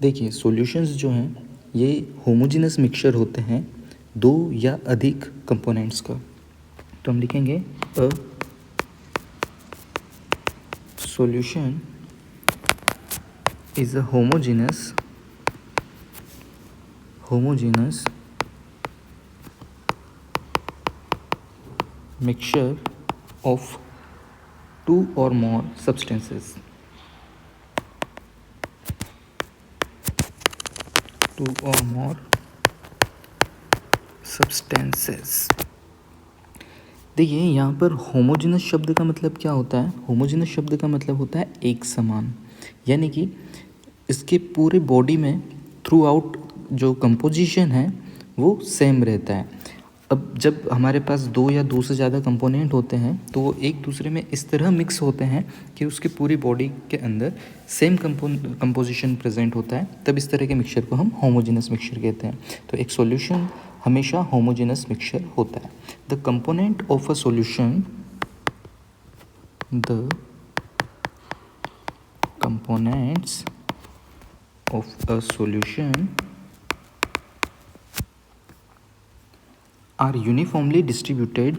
देखिए सॉल्यूशंस जो हैं ये होमोजेनस मिक्सचर होते हैं दो या अधिक कंपोनेंट्स का। तो हम लिखेंगे a solution is a homogeneous mixture of two or more substances. देखिए यहाँ पर होमोजेनस शब्द का मतलब क्या होता है? होमोजेनस शब्द का मतलब होता है एक समान, यानी कि इसके पूरे बॉडी में थ्रू आउट जो कंपोजिशन है वो सेम रहता है। अब जब हमारे पास दो या दो से ज़्यादा कंपोनेंट होते हैं तो वो एक दूसरे में इस तरह मिक्स होते हैं कि उसकी पूरी बॉडी के अंदर सेम कंपोजिशन प्रेजेंट होता है, तब इस तरह के मिक्सचर को हम होमोजेनस मिक्सचर कहते हैं। तो एक सॉल्यूशन हमेशा होमोजेनस मिक्सचर होता है। The component of a solution the components of a solution are uniformly distributed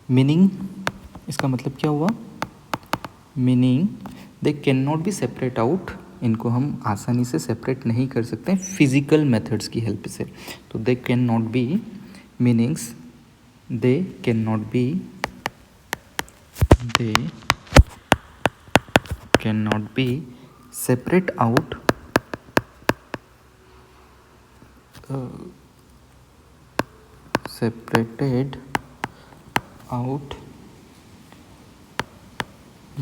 meaning इसका मतलब क्या हुआ? Meaning they can not be separate out, इनको हम आसानी से सेपरेट नहीं कर सकते हैं फिजिकल मेथड्स की हेल्प से। तो they can not be meanings they can not be separate out separated out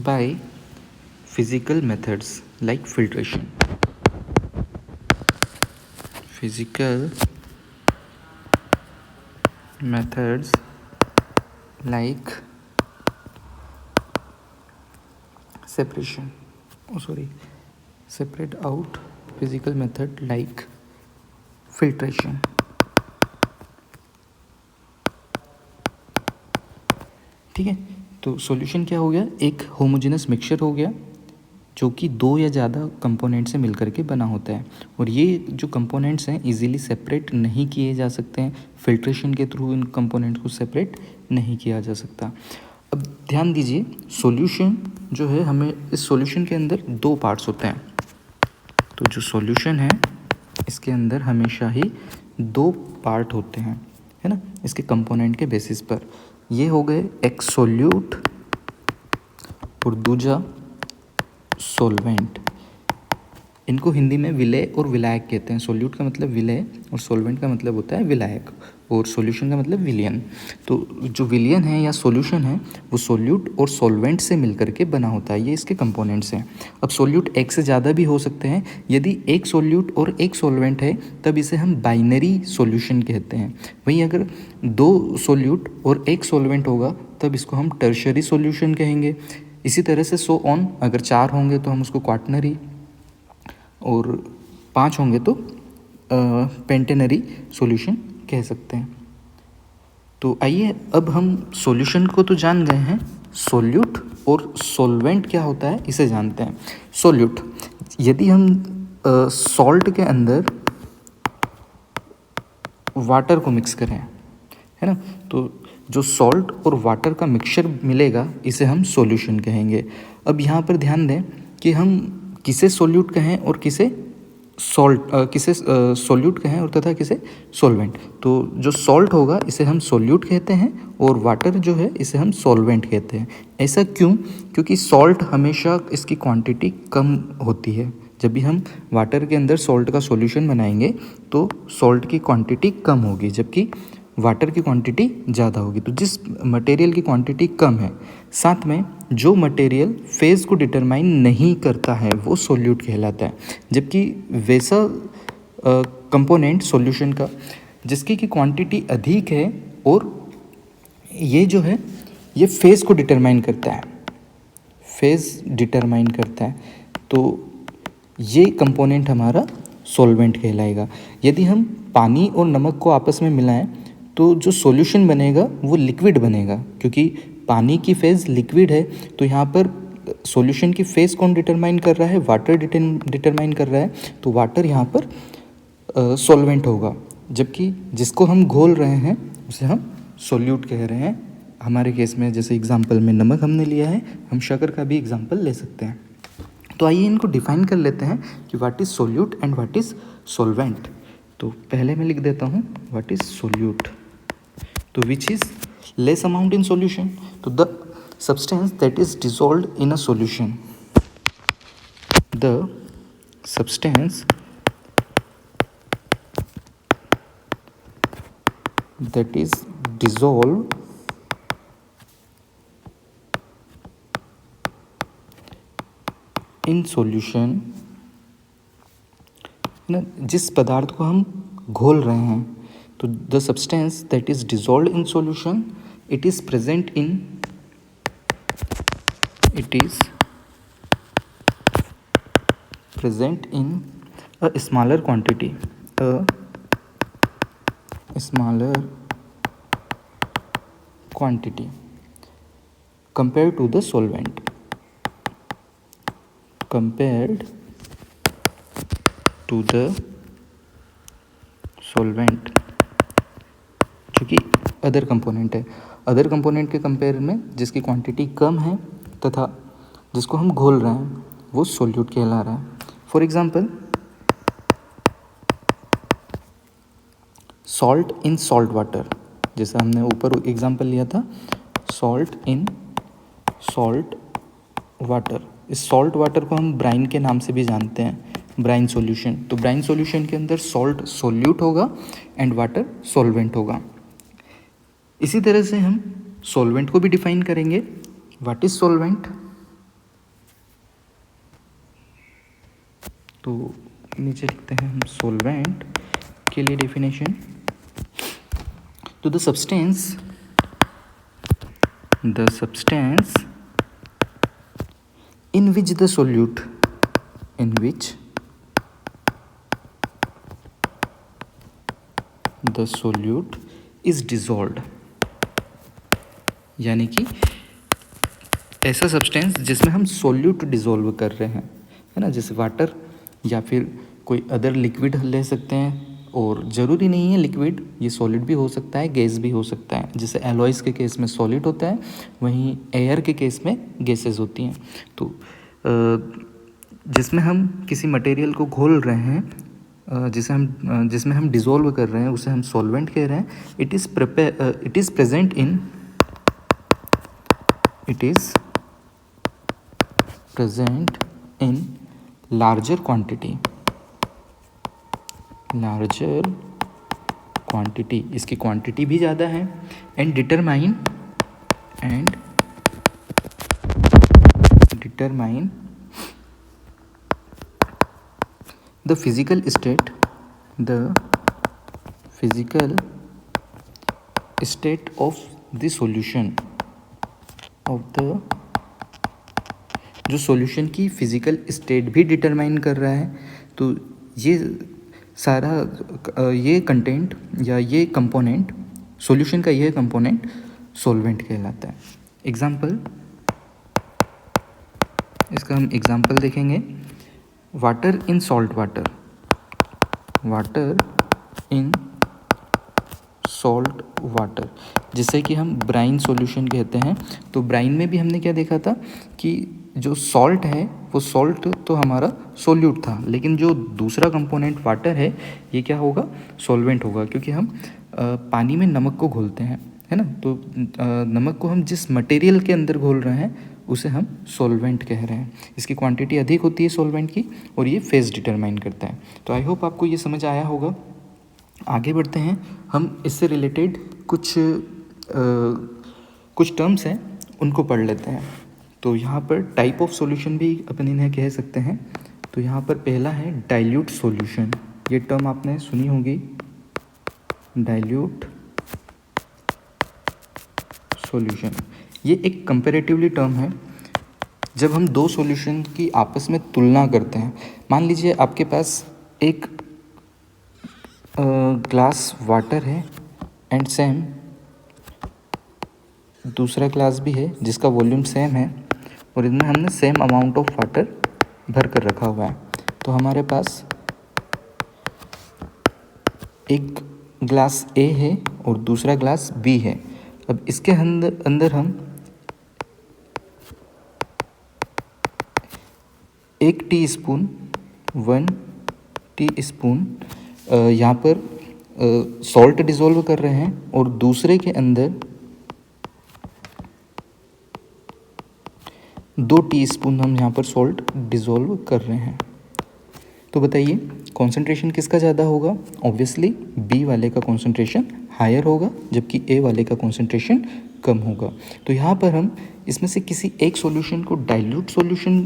by physical methods like filtration. Physical methods like separate out physical method like filtration. ठीक है, तो सॉल्यूशन क्या हो गया? एक होमोजेनस मिक्सचर हो गया जो कि दो या ज़्यादा कंपोनेंट से मिलकर के बना होता है, और ये जो कंपोनेंट्स हैं इजीली सेपरेट नहीं किए जा सकते हैं, फिल्ट्रेशन के थ्रू इन कंपोनेंट्स को सेपरेट नहीं किया जा सकता। अब ध्यान दीजिए, सॉल्यूशन जो है, हमें इस सॉल्यूशन के अंदर दो पार्ट्स होते हैं। तो जो सॉल्यूशन है इसके अंदर हमेशा ही दो पार्ट होते हैं, है ना, इसके कंपोनेंट के बेसिस पर। ये हो गए एक सॉल्यूट और दूसरा सॉल्वेंट। इनको हिंदी में विलय और विलायक कहते हैं। सॉल्यूट का मतलब विलय और सॉल्वेंट का मतलब होता है विलायक, और सॉल्यूशन का मतलब विलयन। तो जो विलयन है या सॉल्यूशन है वो सॉल्यूट और सॉल्वेंट से मिलकर के बना होता है, ये इसके कंपोनेंट्स हैं। अब सॉल्यूट एक से ज़्यादा भी हो सकते हैं। यदि एक सॉल्यूट और एक सॉल्वेंट है तब इसे हम बाइनरी सॉल्यूशन कहते हैं। वहीं अगर दो सॉल्यूट और एक सॉल्वेंट होगा तब इसको हम टर्शरी सॉल्यूशन कहेंगे। इसी तरह से सो ऑन, अगर चार होंगे तो हम उसको क्वाटनरी, और पांच होंगे तो पेंटेनरी सॉल्यूशन कह सकते हैं। तो आइए अब हम सॉल्यूशन को तो जान गए हैं, सॉल्यूट और सॉल्वेंट क्या होता है इसे जानते हैं। सॉल्यूट, यदि हम सॉल्ट के अंदर वाटर को मिक्स करें, है ना, तो जो सॉल्ट और वाटर का मिक्सचर मिलेगा इसे हम सॉल्यूशन कहेंगे। अब यहाँ पर ध्यान दें कि हम किसे सॉल्यूट कहें और किसे सॉल्यूट कहें और तथा किसे सॉल्वेंट। तो जो सॉल्ट होगा इसे हम सॉल्यूट कहते हैं और वाटर जो है इसे हम सॉल्वेंट कहते हैं। ऐसा क्यों? क्योंकि सॉल्ट हमेशा इसकी क्वांटिटी कम होती है। जब भी हम वाटर के अंदर सॉल्ट का सॉल्यूशन बनाएंगे तो सॉल्ट की क्वांटिटी कम होगी जबकि वाटर की क्वांटिटी ज़्यादा होगी। तो जिस मटेरियल की क्वांटिटी कम है, साथ में जो मटेरियल फेज़ को डिटरमाइन नहीं करता है वो सॉल्यूट कहलाता है, जबकि वैसा कंपोनेंट सॉल्यूशन का जिसकी की क्वांटिटी अधिक है और ये जो है ये फेज़ को डिटरमाइन करता है, तो ये कंपोनेंट हमारा सॉल्वेंट कहलाएगा। यदि हम पानी और नमक को आपस में मिलाएं तो जो सॉल्यूशन बनेगा वो लिक्विड बनेगा, क्योंकि पानी की फेज़ लिक्विड है। तो यहाँ पर सॉल्यूशन की फेज़ कौन डिटरमाइन कर रहा है? वाटर डिटरमाइन कर रहा है। तो वाटर यहाँ पर सॉल्वेंट होगा, जबकि जिसको हम घोल रहे हैं उसे हम सॉल्यूट कह रहे हैं। हमारे केस में जैसे एग्जांपल में नमक हमने लिया है, हम शक्कर का भी एग्जांपल ले सकते हैं। तो आइए इनको डिफाइन कर लेते हैं कि what is solute and what is solvent. तो पहले मैं लिख देता हूँ व्हाट इज़ सोल्यूट, तो which is less amount in solution, तो the substance that is dissolved in a solution, the substance that is dissolved in solution, ना, जिस पदार्थ को हम घोल रहे हैं, तो the substance that is dissolved in solution, it is present in a smaller quantity, compared to the solvent, जो कि अदर कंपोनेंट है। अदर कंपोनेंट के कंपेयर में जिसकी क्वांटिटी कम है तथा जिसको हम घोल रहे हैं वो सोल्यूट कहला रहा है। For example, salt in salt water, जैसे हमने ऊपर एग्जांपल लिया था, सॉल्ट इन सॉल्ट वाटर। इस सॉल्ट वाटर को हम ब्राइन के नाम से भी जानते हैं, ब्राइन सॉल्यूशन। तो ब्राइन सॉल्यूशन के अंदर सॉल्ट सोल्यूट होगा एंड वाटर सॉल्वेंट होगा। इसी तरह से हम सॉल्वेंट को भी डिफाइन करेंगे। व्हाट इज सॉल्वेंट, तो नीचे लिखते हैं हम सॉल्वेंट के लिए डेफिनेशन। तो the substance in which the solute is dissolved, यानी कि ऐसा सब्सटेंस जिसमें हम सोल्यूट डिसॉल्व कर रहे हैं, है ना, जैसे वाटर या फिर कोई अदर लिक्विड ले सकते हैं। और ज़रूरी नहीं है लिक्विड, ये सॉलिड भी हो सकता है, गैस भी हो सकता है। जैसे एलॉयज़ के केस में सॉलिड होता है, वहीं एयर के केस में गैसेस होती हैं। तो जिसमें हम किसी मटेरियल को घोल रहे हैं, जिसमें हम डिसॉल्व कर रहे हैं, उसे हम सॉल्वेंट कह रहे हैं। It is present in larger quantity, इसकी क्वांटिटी भी ज़्यादा है। And determine the physical state of the solution, जो सॉल्यूशन की फिजिकल स्टेट भी डिटरमाइन कर रहा है। तो ये सारा ये कंटेंट या ये कंपोनेंट, सॉल्यूशन का यह कंपोनेंट सॉल्वेंट कहलाता है। एग्जाम्पल, इसका हम एग्जाम्पल देखेंगे। वाटर इन सॉल्ट वाटर, जिसे कि हम ब्राइन सॉल्यूशन कहते हैं। तो ब्राइन में भी हमने क्या देखा था कि जो सॉल्ट है वो सॉल्ट तो हमारा सोल्यूट था, लेकिन जो दूसरा कंपोनेंट वाटर है ये क्या होगा, सॉल्वेंट होगा, क्योंकि हम पानी में नमक को घोलते हैं, है ना। तो नमक को हम जिस मटेरियल के अंदर घोल रहे हैं उसे हम सॉल्वेंट कह रहे हैं। इसकी क्वांटिटी अधिक होती है सॉल्वेंट की, और ये फेज डिटरमाइन करता है। तो आई होप आपको ये समझ आया होगा। आगे बढ़ते हैं, हम इससे रिलेटेड कुछ टर्म्स हैं उनको पढ़ लेते हैं। तो यहाँ पर टाइप ऑफ सॉल्यूशन भी अपन इन्हें कह सकते हैं। तो यहाँ पर पहला है डाइल्यूट सॉल्यूशन, ये टर्म आपने सुनी होगी, डाइल्यूट सॉल्यूशन। ये एक कंपैरेटिवली टर्म है जब हम दो सॉल्यूशन की आपस में तुलना करते हैं। मान लीजिए आपके पास एक ग्लास वाटर है एंड सेम दूसरा क्लास भी है जिसका वॉल्यूम सेम है और इनमें हमने सेम अमाउंट ऑफ वाटर भर कर रखा हुआ है। तो हमारे पास एक ग्लास ए है और दूसरा ग्लास बी है। अब इसके अंदर अंदर हम 1 टीस्पून 1 टीस्पून यहाँ पर सॉल्ट डिज़ोल्व कर रहे हैं और दूसरे के अंदर 2 टीस्पून हम यहाँ पर सॉल्ट डिज़ोल्व कर रहे हैं। तो बताइए कॉन्सेंट्रेशन किसका ज़्यादा होगा? ऑब्वियसली बी वाले का कॉन्सेंट्रेशन हायर होगा जबकि ए वाले का कॉन्सेंट्रेशन कम होगा। तो यहाँ पर हम इसमें से किसी एक सॉल्यूशन को डाइल्यूट सॉल्यूशन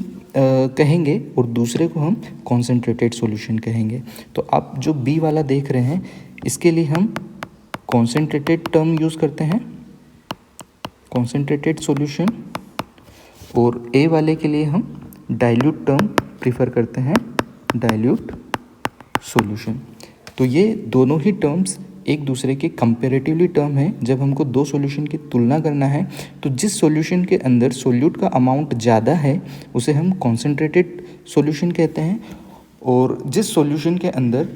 कहेंगे और दूसरे को हम कॉन्सेंट्रेटेड सॉल्यूशन कहेंगे। तो आप जो बी वाला देख रहे हैं इसके लिए हम कॉन्सेंट्रेटेड टर्म यूज़ करते हैं, कॉन्सेंट्रेटेड सॉल्यूशन, और ए वाले के लिए हम डाइल्यूट टर्म प्रीफर करते हैं, डाइल्यूट सॉल्यूशन। तो ये दोनों ही टर्म्स एक दूसरे के कंपैरेटिवली टर्म है। जब हमको दो सॉल्यूशन की तुलना करना है तो जिस सॉल्यूशन के अंदर सोल्यूट का अमाउंट ज़्यादा है उसे हम कॉन्सेंट्रेटेड सॉल्यूशन कहते हैं और जिस सॉल्यूशन के अंदर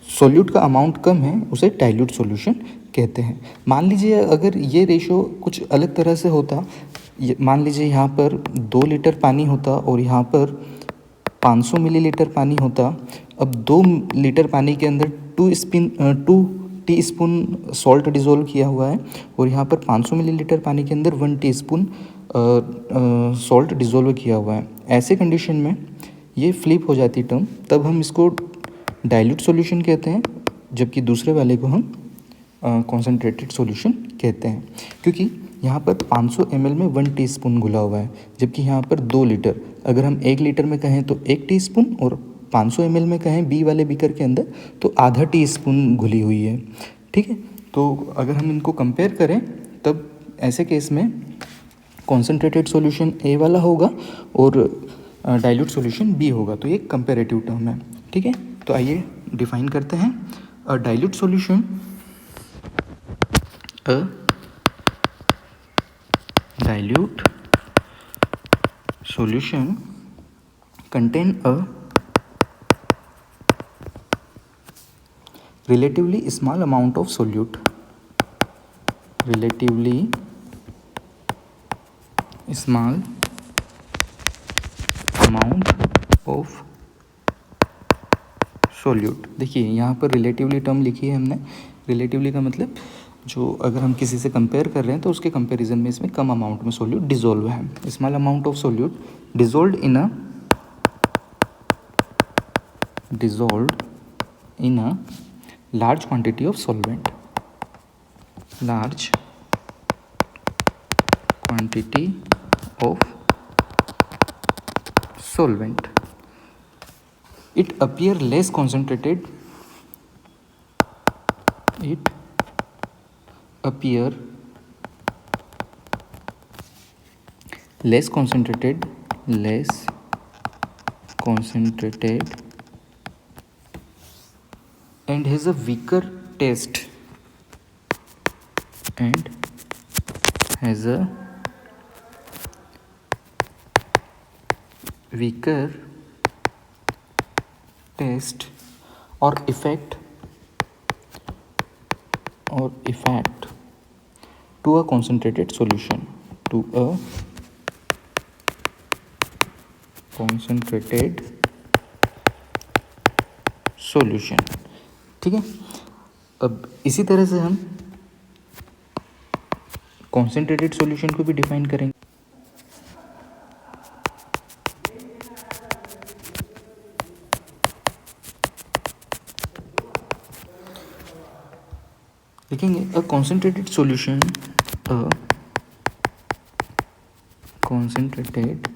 सोल्यूट का अमाउंट कम है उसे डाइल्यूट सॉल्यूशन कहते हैं। मान लीजिए अगर ये रेशो कुछ अलग तरह से होता, मान लीजिए यहाँ पर 2 लीटर पानी होता और यहाँ पर 500 मिलीलीटर पानी होता। अब 2 लीटर पानी के अंदर 2 टीस्पून सॉल्ट डिज़ोल्व किया हुआ है और यहाँ पर 500 मिलीलीटर पानी के अंदर 1 टीस्पून सॉल्ट डिज़ोल्व किया हुआ है। ऐसे कंडीशन में ये फ्लिप हो जाती टर्म, तब हम इसको डाइल्यूट सॉल्यूशन कहते हैं जबकि दूसरे वाले को हम कॉन्सेंट्रेटेड सॉल्यूशन कहते हैं, क्योंकि यहाँ पर 500 ml में 1 टीस्पून घुला हुआ है जबकि यहाँ पर 2 लीटर। अगर हम 1 लीटर में कहें तो 1 टीस्पून और 500 ml में कहें बी वाले बीकर के अंदर तो आधा टीस्पून घुली हुई है। ठीक है, तो अगर हम इनको कंपेयर करें तब ऐसे केस में कॉन्सेंट्रेटेड सॉल्यूशन ए वाला होगा और डाइल्यूट सॉल्यूशन बी होगा। तो ये कंपेरेटिव टर्म है। ठीक है, तो आइए डिफाइन करते हैं। अ dilute solution, a dilute solution contain a relatively small amount of solute, relatively small amount of solute। देखिए यहाँ पर रिलेटिवली टर्म लिखी है हमने। रिलेटिवली का मतलब जो अगर हम किसी से कंपेयर कर रहे हैं तो उसके कंपैरिजन में इसमें कम अमाउंट में सोल्यूट डिज़ोल्व है। Small amount of solute dissolve in a large quantity of solvent, large quantity of solvent, it appear less concentrated, it appear less concentrated and has a weaker taste, and has a weaker taste or effect to a concentrated solution, to a concentrated solution। ठीक है, अब इसी तरह से हम concentrated solution को भी define करेंगे। लिखेंगे अ concentrated solution, a concentrated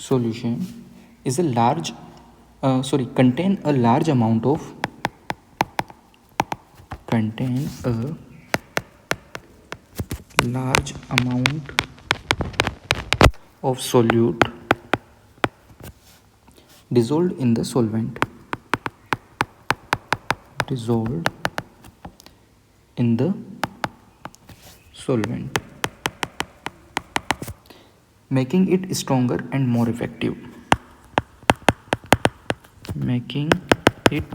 solution is a large contain a large amount of solute dissolved in the solvent, dissolved in the solvent, making it stronger and more effective. Making it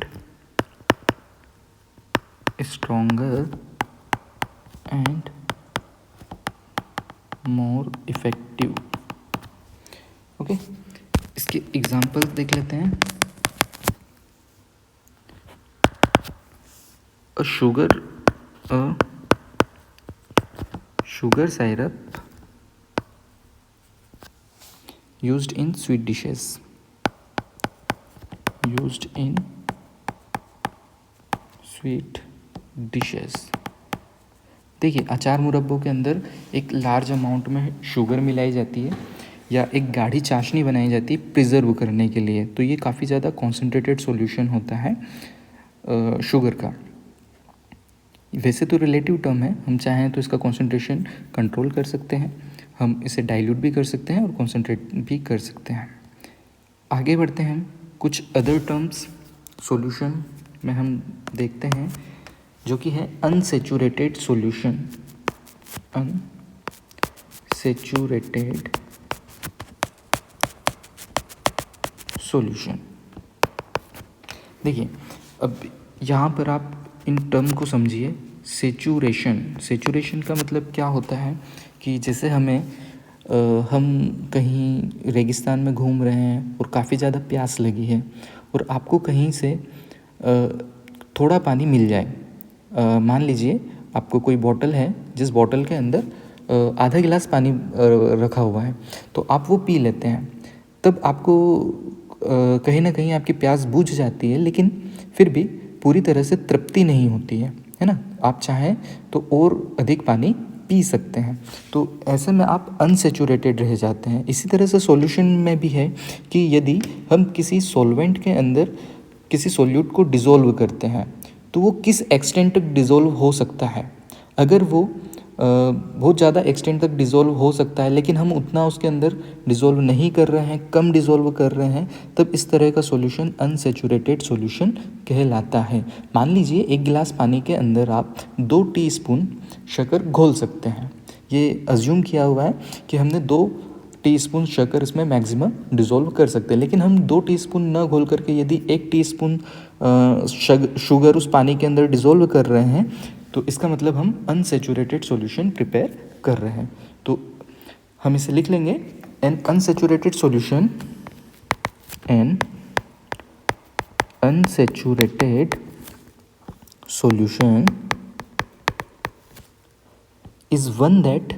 stronger and more effective. Okay, इसके example देख लेते हैं. A sugar syrup used in sweet dishes. देखिए, अचार मुरब्बों के अंदर एक large amount में शुगर मिलाई जाती है या एक गाढ़ी चाशनी बनाई जाती है प्रिजर्व करने के लिए. तो ये काफ़ी ज़्यादा कॉन्सेंट्रेटेड सॉल्यूशन होता है शुगर का. वैसे तो रिलेटिव टर्म है, हम चाहें तो इसका कॉन्सेंट्रेशन कंट्रोल कर सकते हैं, हम इसे डाइल्यूट भी कर सकते हैं और कॉन्सेंट्रेट भी कर सकते हैं. आगे बढ़ते हैं. कुछ अदर टर्म्स सॉल्यूशन में हम देखते हैं जो कि है अनसेचुरेटेड सॉल्यूशन. Unsaturated solution. देखिए, अब यहाँ पर आप इन टर्म को समझिए. सेचुरेशन का मतलब क्या होता है कि जैसे हम कहीं रेगिस्तान में घूम रहे हैं और काफ़ी ज़्यादा प्यास लगी है और आपको कहीं से थोड़ा पानी मिल जाए. मान लीजिए आपको कोई बॉटल है जिस बॉटल के अंदर आधा गिलास पानी रखा हुआ है, तो आप वो पी लेते हैं. तब आपको कहीं ना कहीं आपकी प्यास बुझ जाती है, लेकिन फिर भी पूरी तरह से तृप्ति नहीं होती है ना. आप चाहें तो और अधिक पानी पी सकते हैं. तो ऐसे में आप अनसेचुरेटेड रह जाते हैं. इसी तरह से सॉल्यूशन में भी है कि यदि हम किसी सॉल्वेंट के अंदर किसी सॉल्यूट को डिज़ोल्व करते हैं तो वो किस एक्सटेंट तक डिज़ोल्व हो सकता है. अगर वो बहुत ज़्यादा एक्सटेंट तक डिज़ोल्व हो सकता है लेकिन हम उतना उसके अंदर डिज़ोल्व नहीं कर रहे हैं, कम डिज़ोल्व कर रहे हैं, तब इस तरह का सॉल्यूशन अनसेचुरेटेड सॉल्यूशन कहलाता है. मान लीजिए 1 गिलास पानी के अंदर आप 2 टीस्पून शक्कर घोल सकते हैं. ये अज्यूम किया हुआ है कि हमने 2 टीस्पून शक्कर इसमें मैक्सिमम डिज़ोल्व कर सकते हैं, लेकिन हम 2 टीस्पून न घोल करके यदि 1 टीस्पून शुगर उस पानी के अंदर डिज़ोल्व कर रहे हैं तो इसका मतलब हम अनसेचुरेटेड सॉल्यूशन प्रिपेयर कर रहे हैं. तो हम इसे लिख लेंगे. An unsaturated solution is one that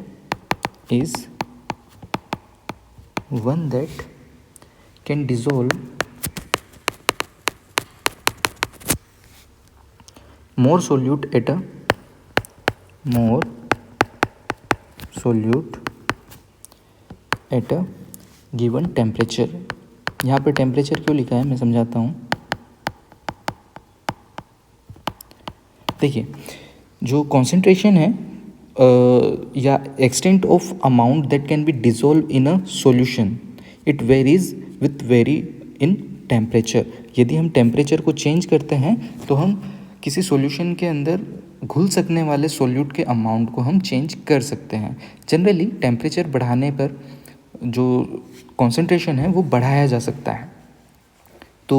can dissolve more solute at a given temperature. यहाँ पर टेम्परेचर क्यों लिखा है मैं समझाता हूँ. देखिए, जो कॉन्सेंट्रेशन है या extent of amount that can be dissolve in a solution, it varies with very in temperature. यदि हम टेम्परेचर को चेंज करते हैं तो हम किसी सॉल्यूशन के अंदर घुल सकने वाले सॉल्यूट के अमाउंट को हम चेंज कर सकते हैं. जनरली टेम्परेचर बढ़ाने पर जो कॉन्सेंट्रेशन है वो बढ़ाया जा सकता है. तो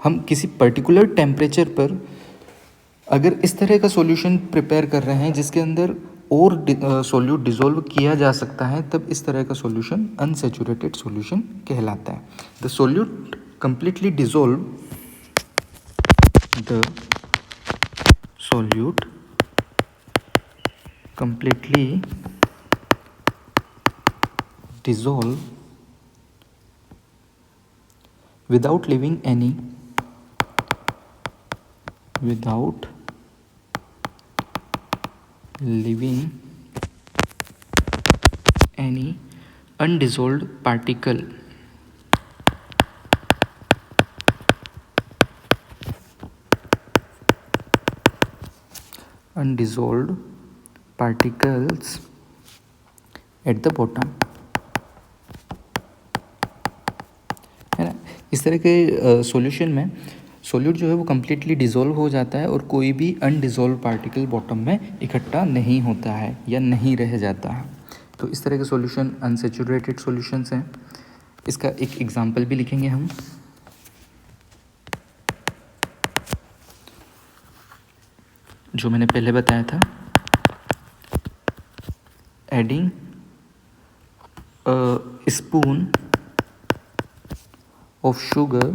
हम किसी पर्टिकुलर टेम्परेचर पर अगर इस तरह का सॉल्यूशन प्रिपेयर कर रहे हैं जिसके अंदर और सॉल्यूट डिज़ोल्व किया जा सकता है, तब इस तरह का सॉल्यूशन अनसेचुरेटेड सॉल्यूशन कहलाता है. The solute completely dissolve without leaving any undissolved particle. Undissolved particles at the bottom, है ना. इस तरह के सॉल्यूशन में सॉल्यूट जो है वो कम्प्लीटली डिज़ोल्व हो जाता है और कोई भी अनडिज़ोल्व पार्टिकल बॉटम में इकट्ठा नहीं होता है या नहीं रह जाता है। तो इस तरह के सॉल्यूशन अनसेचुरेटेड सॉल्यूशंस हैं। इसका एक एग्जांपल भी लिखेंगे हम। जो मैंने पहले बताया था, adding a spoon of sugar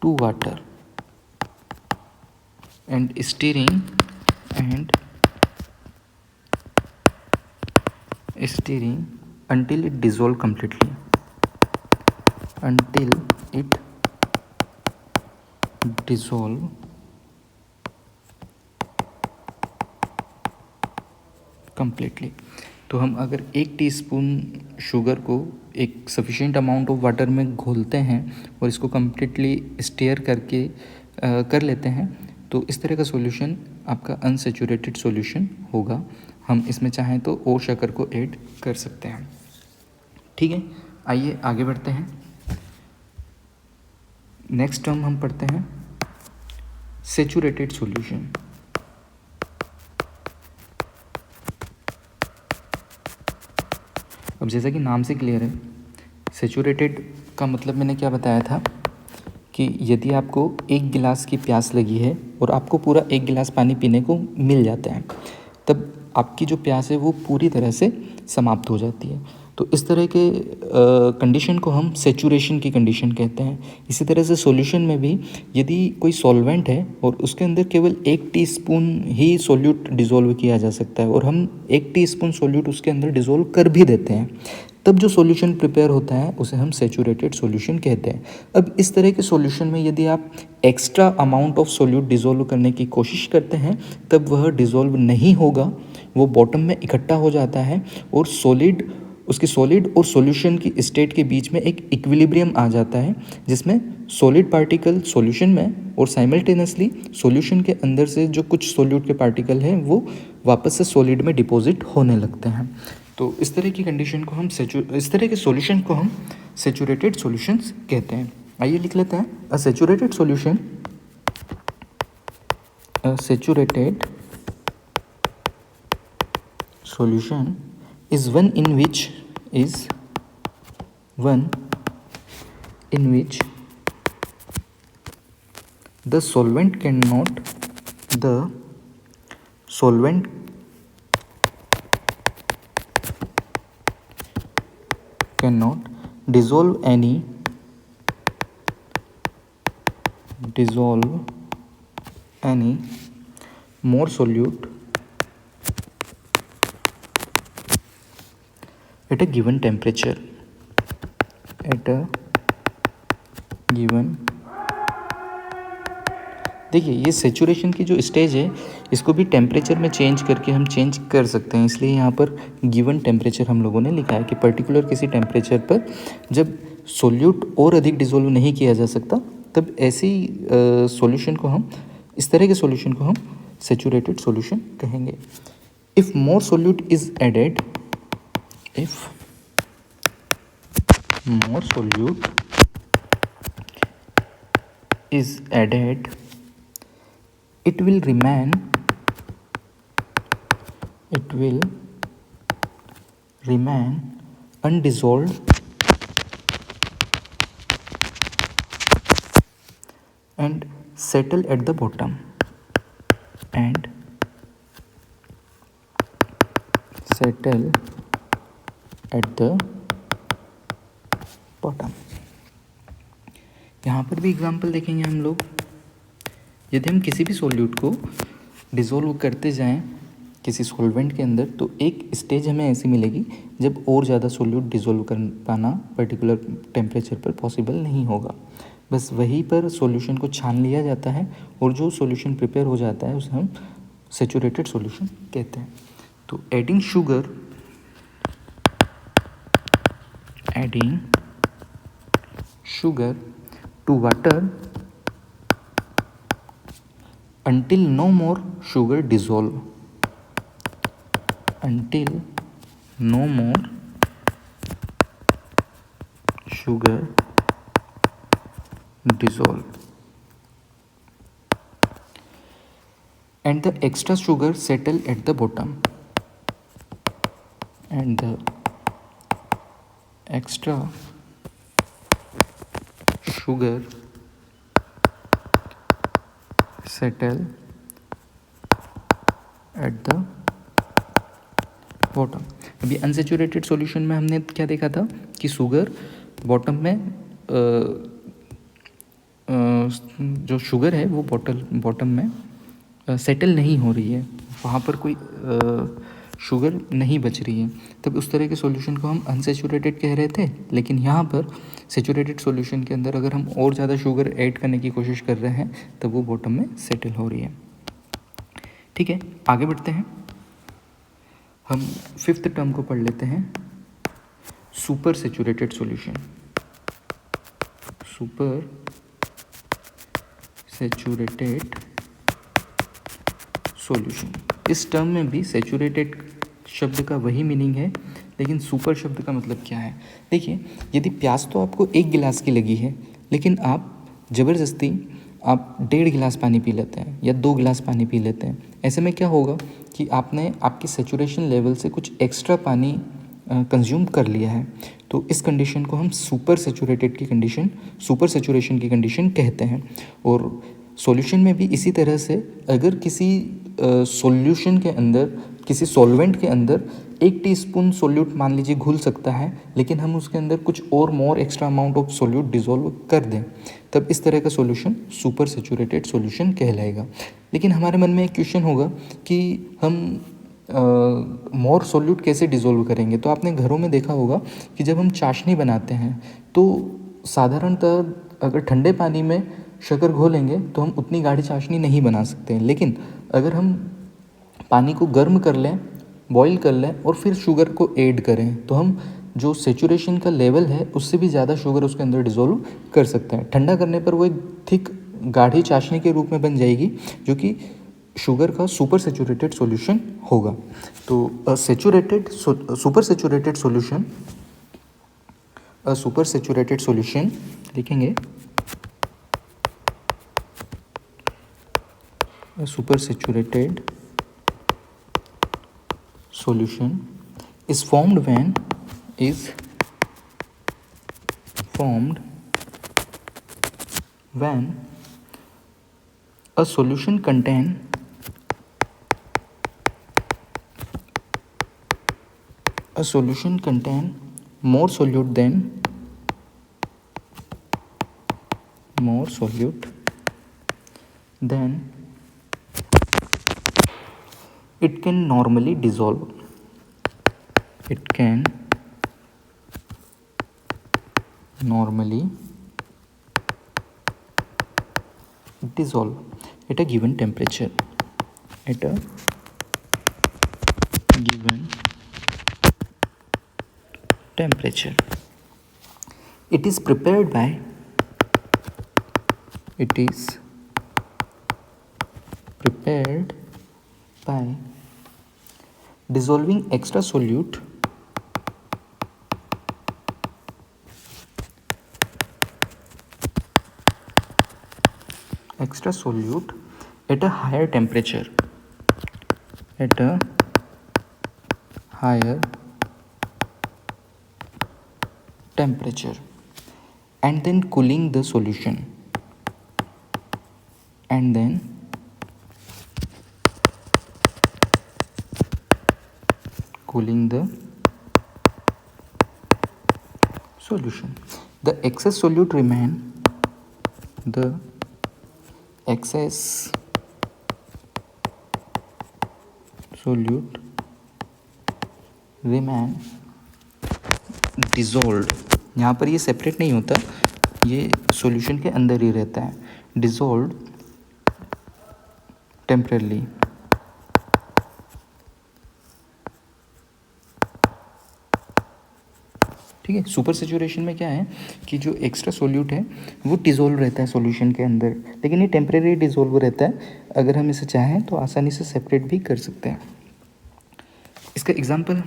to water and stirring until it dissolve completely, until it dissolve completely। तो हम अगर 1 टीस्पून शुगर को एक सफिशिएंट अमाउंट ऑफ वाटर में घोलते हैं और इसको कम्प्लीटली स्टेयर करके कर लेते हैं, तो इस तरह का सॉल्यूशन आपका अनसेचुरेटेड सॉल्यूशन होगा। हम इसमें चाहें तो और शक्कर को ऐड कर सकते हैं। ठीक है, आइए आगे बढ़ते हैं। नेक्स्ट टर्म हम पढ़ते हैं सेचुरेटेड सॉल्यूशन। अब जैसा कि नाम से क्लियर है, सेचुरेटेड का मतलब मैंने क्या बताया था कि यदि आपको 1 गिलास की प्यास लगी है और आपको पूरा 1 गिलास पानी पीने को मिल जाता है, तब आपकी जो प्यास है वो पूरी तरह से समाप्त हो जाती है। तो इस तरह के कंडीशन को हम सेचुरेशन की कंडीशन कहते हैं। इसी तरह से सॉल्यूशन में भी यदि कोई सॉल्वेंट है और उसके अंदर केवल 1 टीस्पून ही सॉल्यूट डिज़ोल्व किया जा सकता है और हम 1 टीस्पून सॉल्यूट उसके अंदर डिज़ोल्व कर भी देते हैं, तब जो सॉल्यूशन प्रिपेयर होता है उसे हम सेचुरेटेड सॉल्यूशन कहते हैं। अब इस तरह के सॉल्यूशन में यदि आप extra amount of solute dissolve करने की कोशिश करते हैं, तब वह डिज़ोल्व नहीं होगा, वो बॉटम में इकट्ठा हो जाता है और उसकी सॉलिड और सॉल्यूशन की स्टेट के बीच में एक इक्विलिब्रियम आ जाता है, जिसमें सॉलिड पार्टिकल सॉल्यूशन में और साइमल्टेनियसली सॉल्यूशन के अंदर से जो कुछ सॉल्यूट के पार्टिकल हैं वो वापस से सॉलिड में डिपॉजिट होने लगते हैं। तो इस तरह की कंडीशन को हम इस तरह के सॉल्यूशन को हम सेचुरेटेड सॉल्यूशंस कहते हैं। आइए लिख लेते हैं, अ saturated solution is one in which the solvent cannot dissolve any more solute at a given temperature, देखिए ये सेचुरेशन की जो स्टेज है इसको भी टेम्परेचर में चेंज करके हम चेंज कर सकते हैं, इसलिए यहाँ पर गिवन टेम्परेचर हम लोगों ने लिखा है कि पर्टिकुलर किसी टेम्परेचर पर जब सोल्यूट और अधिक डिसोल्व नहीं किया जा सकता, तब ऐसी सॉल्यूशन को हम, इस तरह के सॉल्यूशन को हम सेचुरेटेड सॉल्यूशन कहेंगे। If more solute is added, if more solute is added, it will remain undissolved and settle at the bottom, यहाँ पर भी एग्जाम्पल देखेंगे हम लोग। यदि हम किसी भी सॉल्यूट को डिज़ोल्व करते जाएं किसी सॉल्वेंट के अंदर, तो एक स्टेज हमें ऐसी मिलेगी जब और ज़्यादा सॉल्यूट डिज़ोल्व कर पाना पर्टिकुलर टेम्परेचर पर पॉसिबल नहीं होगा। बस वहीं पर सॉल्यूशन को छान लिया जाता है और जो सॉल्यूशन प्रिपेयर हो जाता है उसे हम सेचुरेटेड सॉल्यूशन कहते हैं। तो adding sugar to water until no more sugar dissolve, dissolve, and the extra sugar settle at the bottom, and the extra sugar settle at the bottom. अभी अनसेचुरेटेड सॉल्यूशन में हमने क्या देखा था कि शुगर बॉटम में जो शुगर है वो बॉटम में सेटल नहीं हो रही है, वहाँ पर कोई शुगर नहीं बच रही है, तब उस तरह के सॉल्यूशन को हम अनसेचुरेटेड कह रहे थे। लेकिन यहाँ पर सेचुरेटेड सॉल्यूशन के अंदर अगर हम और ज़्यादा शुगर ऐड करने की कोशिश कर रहे हैं तब वो बॉटम में सेटल हो रही है। ठीक है, आगे बढ़ते हैं। हम फिफ्थ टर्म को पढ़ लेते हैं, super saturated solution. Super saturated solution, इस टर्म में भी सेचुरेटेड शब्द का वही मीनिंग है, लेकिन सुपर शब्द का मतलब क्या है। देखिए, यदि प्यास तो आपको 1 गिलास की लगी है, लेकिन आप ज़बरदस्ती आप 1.5 गिलास पानी पी लेते हैं या 2 गिलास पानी पी लेते हैं, ऐसे में क्या होगा कि आपने आपकी सेचुरेशन लेवल से कुछ एक्स्ट्रा पानी कंज्यूम कर लिया है। तो इस कंडीशन को हम सुपर सेचुरेशन की कंडीशन कहते हैं। और सॉल्यूशन में भी इसी तरह से अगर किसी सॉल्यूशन के अंदर, किसी सॉल्वेंट के अंदर 1 टीस्पून सोल्यूट मान लीजिए घुल सकता है, लेकिन हम उसके अंदर कुछ और more extra amount of solute dissolve कर दें, तब इस तरह का सॉल्यूशन सुपर सेचुरेटेड सॉल्यूशन कहलाएगा। लेकिन हमारे मन में एक क्वेश्चन होगा कि हम मोर सोल्यूट कैसे डिसॉल्व करेंगे। तो आपने घरों में देखा होगा कि जब हम चाशनी बनाते हैं तो साधारणतः अगर ठंडे पानी में शक्कर घोलेंगे तो हम उतनी गाढ़ी चाशनी नहीं बना सकते हैं, लेकिन अगर हम पानी को गर्म कर लें, बॉईल कर लें और फिर शुगर को ऐड करें तो हम जो सेचुरेशन का लेवल है उससे भी ज़्यादा शुगर उसके अंदर डिसॉल्व कर सकते हैं। ठंडा करने पर वो एक थिक गाढ़ी चाशनी के रूप में बन जाएगी, जो कि शुगर का सुपर सेचुरेटेड सॉल्यूशन होगा। तो सुपर सेचुरेटेड सॉल्यूशन लिखेंगे, super saturated solution is formed when a solution contain more solute than it can normally dissolve. At a given temperature. It is prepared by dissolving extra solute at a higher temperature, and then cooling the solution, the excess solute remain dissolved। यहाँ पर ये separate नहीं होता, ये solution के अंदर ही रहता है, डिसॉल्व्ड टेम्परली। ठीक है, सुपर सेचुरेशन में क्या है कि जो एक्स्ट्रा सोल्यूट है वो डिसॉल्व रहता है सॉल्यूशन के अंदर, लेकिन ये टेम्परेरी डिसॉल्व रहता है। अगर हम इसे चाहें तो आसानी से सेपरेट भी कर सकते हैं। इसका एग्जाम्पल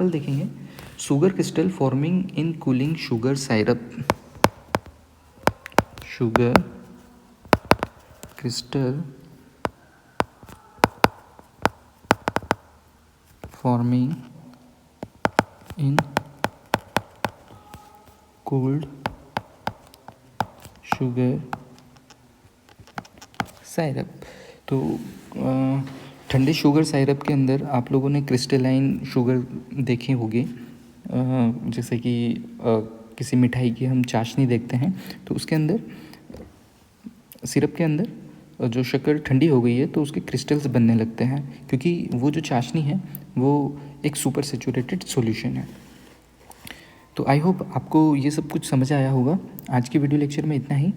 देखेंगे, sugar crystal forming in cooling sugar syrup, sugar crystal forming in cooled sugar syrup. तो ठंडे शुगर साइरप के अंदर आप लोगों ने क्रिस्टलाइन शुगर देखे होंगे, जैसे कि किसी मिठाई की हम चाशनी देखते हैं, तो उसके अंदर सिरप के अंदर जो शक्कर ठंडी हो गई है तो उसके क्रिस्टल्स बनने लगते हैं, क्योंकि वो जो चाशनी है वो एक सुपर सेचुरेटेड सॉल्यूशन है। तो आई होप आपको ये सब कुछ समझ आया होगा। आज की वीडियो लेक्चर में इतना ही।